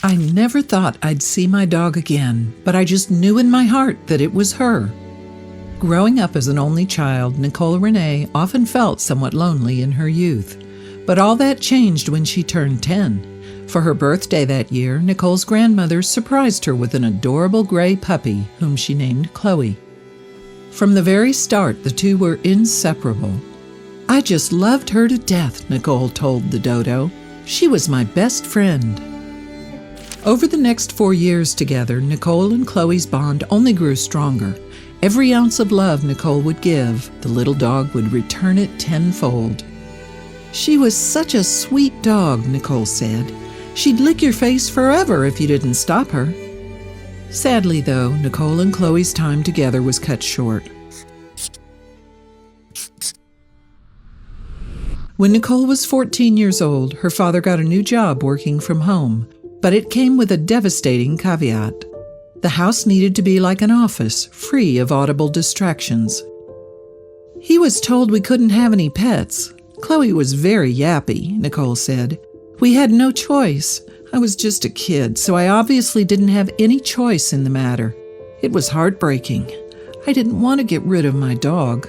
I never thought I'd see my dog again, but I just knew in my heart that it was her. Growing up as an only child, Nicole Renee often felt somewhat lonely in her youth. But all that changed when she turned 10. For her birthday that year, Nicole's grandmother surprised her with an adorable gray puppy whom she named Chloe. From the very start, the two were inseparable. "I just loved her to death," Nicole told the dodo. "She was my best friend." Over the next 4 years together, Nicole and Chloe's bond only grew stronger. Every ounce of love Nicole would give, the little dog would return it tenfold. "She was such a sweet dog," Nicole said. "She'd lick your face forever if you didn't stop her." Sadly, though, Nicole and Chloe's time together was cut short. When Nicole was 14 years old, her father got a new job working from home, but it came with a devastating caveat. The house needed to be like an office, free of audible distractions. "He was told we couldn't have any pets. Chloe was very yappy," Nicole said. "We had no choice. I was just a kid, so I obviously didn't have any choice in the matter. It was heartbreaking. I didn't want to get rid of my dog."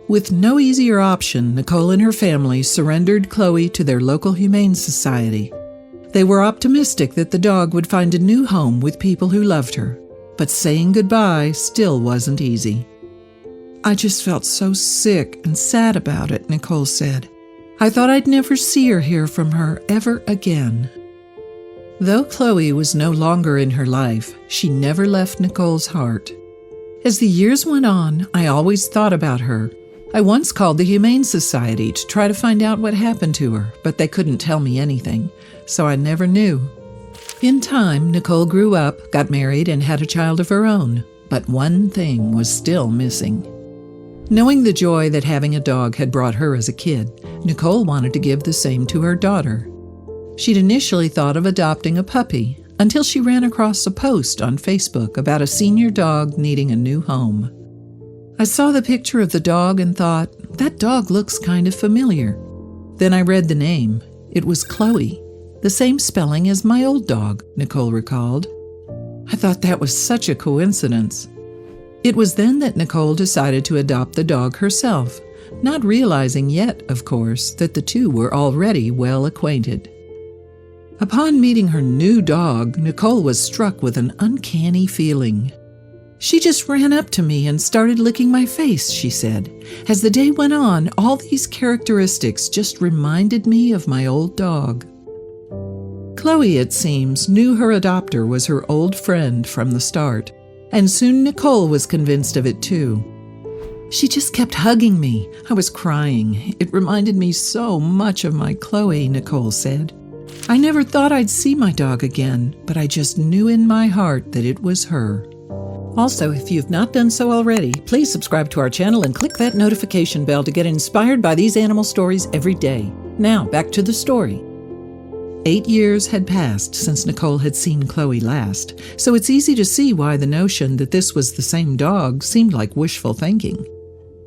With no easier option, Nicole and her family surrendered Chloe to their local humane society. They were optimistic that the dog would find a new home with people who loved her, but saying goodbye still wasn't easy. "I just felt so sick and sad about it," Nicole said. "I thought I'd never see or hear from her ever again." Though Chloe was no longer in her life, she never left Nicole's heart. As the years went on, I always thought about her. I once called the Humane Society to try to find out what happened to her, but they couldn't tell me anything, so I never knew. In time, Nicole grew up, got married, and had a child of her own, but one thing was still missing. Knowing the joy that having a dog had brought her as a kid, Nicole wanted to give the same to her daughter. She'd initially thought of adopting a puppy, until she ran across a post on Facebook about a senior dog needing a new home. I saw the picture of the dog and thought, that dog looks kind of familiar. Then I read the name. It was Chloe, the same spelling as my old dog, Nicole recalled. I thought that was such a coincidence. It was then that Nicole decided to adopt the dog herself, not realizing yet, of course, that the two were already well acquainted. Upon meeting her new dog, Nicole was struck with an uncanny feeling. "She just ran up to me and started licking my face," she said. "As the day went on, all these characteristics just reminded me of my old dog." Chloe, it seems, knew her adopter was her old friend from the start, and soon Nicole was convinced of it too. "She just kept hugging me. I was crying. It reminded me so much of my Chloe," Nicole said. "I never thought I'd see my dog again, but I just knew in my heart that it was her." Also, if you've not done so already, please subscribe to our channel and click that notification bell to get inspired by these animal stories every day. Now, back to the story. 8 years had passed since Nicole had seen Chloe last, so it's easy to see why the notion that this was the same dog seemed like wishful thinking.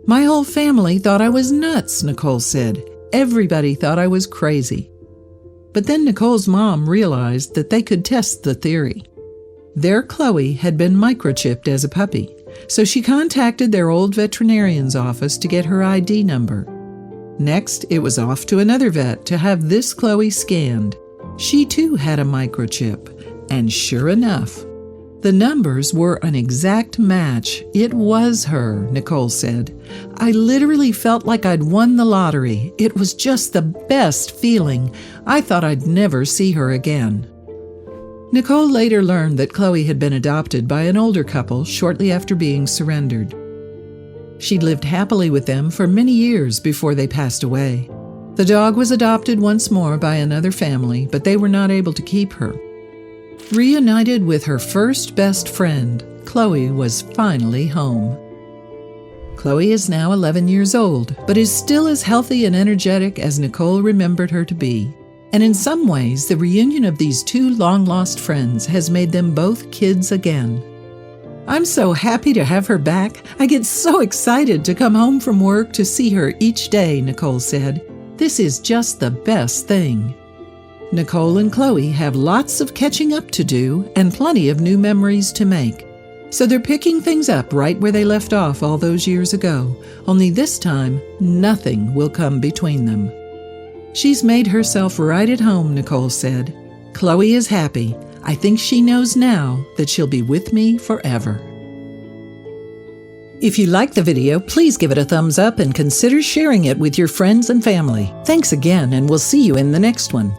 "My whole family thought I was nuts," Nicole said. "Everybody thought I was crazy." But then Nicole's mom realized that they could test the theory. Their Chloe had been microchipped as a puppy, so she contacted their old veterinarian's office to get her ID number. Next, it was off to another vet to have this Chloe scanned. She too had a microchip, and sure enough, the numbers were an exact match. It was her, Nicole said. "I literally felt like I'd won the lottery. It was just the best feeling. I thought I'd never see her again." Nicole later learned that Chloe had been adopted by an older couple shortly after being surrendered. She'd lived happily with them for many years before they passed away. The dog was adopted once more by another family, but they were not able to keep her. Reunited with her first best friend, Chloe was finally home. Chloe is now 11 years old, but is still as healthy and energetic as Nicole remembered her to be. And in some ways, the reunion of these two long-lost friends has made them both kids again. "I'm so happy to have her back. I get so excited to come home from work to see her each day," Nicole said. "This is just the best thing." Nicole and Chloe have lots of catching up to do and plenty of new memories to make. So they're picking things up right where they left off all those years ago, only this time, nothing will come between them. She's made herself right at home, Nicole said. Chloe is happy. I think she knows now that she'll be with me forever. If you liked the video, please give it a thumbs up and consider sharing it with your friends and family. Thanks again, and we'll see you in the next one.